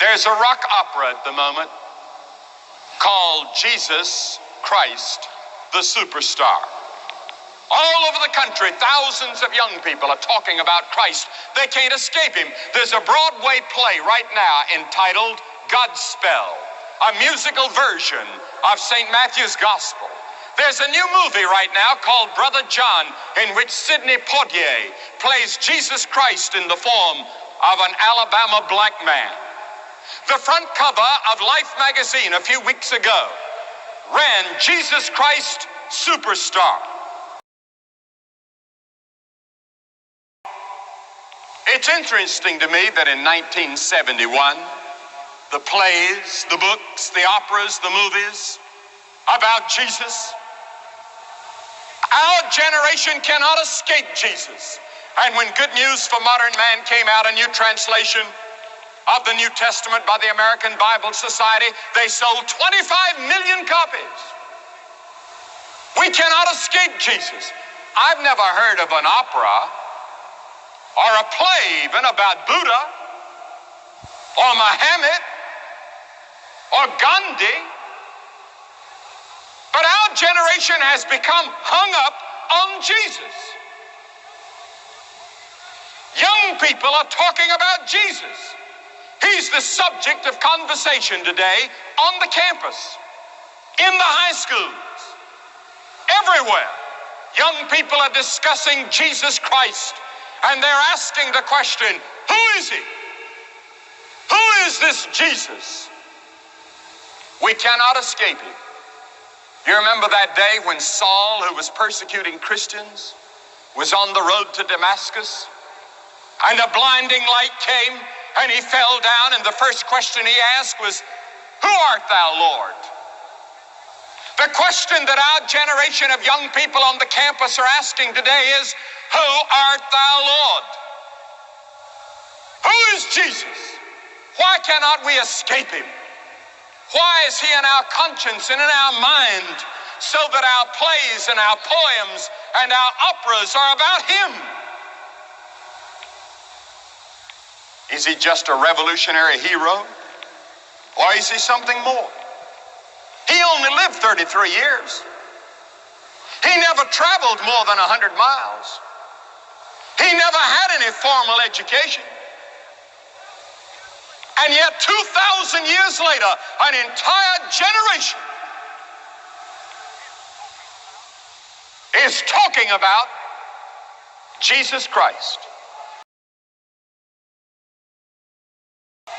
There's a rock opera at the moment called Jesus Christ the Superstar. All over the country, thousands of young people are talking about Christ. They can't escape him. There's a Broadway play right now entitled Godspell, a musical version of St. Matthew's Gospel. There's a new movie right now called Brother John, in which Sidney Poitier plays Jesus Christ in the form of an Alabama black man. The front cover of Life magazine a few weeks ago ran Jesus Christ Superstar. It's interesting to me that in 1971, the plays, the books, the operas, the movies about Jesus, our generation cannot escape Jesus. And when Good News for Modern Man came out, a new translation of the New Testament by the American Bible Society, they sold 25 million copies. We cannot escape Jesus. I've never heard of an opera or a play even about Buddha or Muhammad or Gandhi. But our generation has become hung up on Jesus. Young people are talking about Jesus. He's the subject of conversation today on the campus, in the high schools, everywhere. Young people are discussing Jesus Christ, and they're asking the question, who is he? Who is this Jesus? We cannot escape him. You remember that day when Saul, who was persecuting Christians, was on the road to Damascus, and a blinding light came, and he fell down, and the first question he asked was, who art thou, Lord? The question that our generation of young people on the campus are asking today is, who art thou, Lord? Who is Jesus? Why cannot we escape him? Why is he in our conscience and in our mind, so that our plays and our poems and our operas are about him? Is he just a revolutionary hero? Or is he something more? He only lived 33 years. He never traveled more than 100 miles. He never had any formal education. And yet 2,000 years later, an entire generation is talking about Jesus Christ.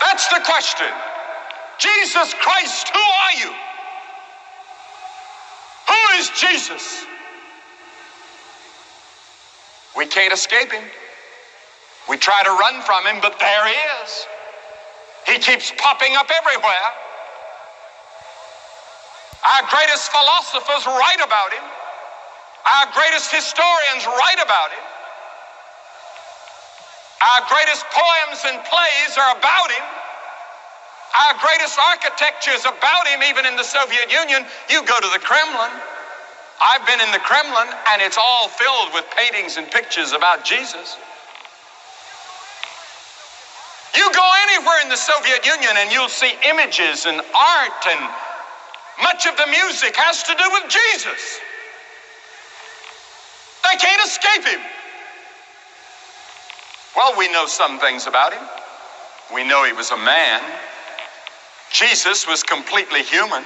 That's the question. Jesus Christ, who are you? Who is Jesus? We can't escape him. We try to run from him, but there he is. He keeps popping up everywhere. Our greatest philosophers write about him. Our greatest historians write about him. Our greatest poems and plays are about him. Our greatest architecture is about him, even in the Soviet Union. You go to the Kremlin. I've been in the Kremlin, and it's all filled with paintings and pictures about Jesus. You go anywhere in the Soviet Union and you'll see images and art, and much of the music has to do with Jesus. They can't escape him. Well, we know some things about him. We know he was a man. Jesus was completely human.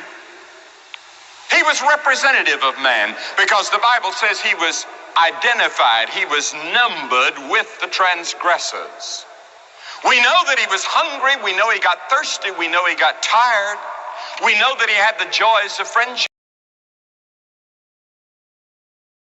He was representative of man, because the Bible says he was identified. He was numbered with the transgressors. We know that he was hungry. We know he got thirsty. We know he got tired. We know that he had the joys of friendship.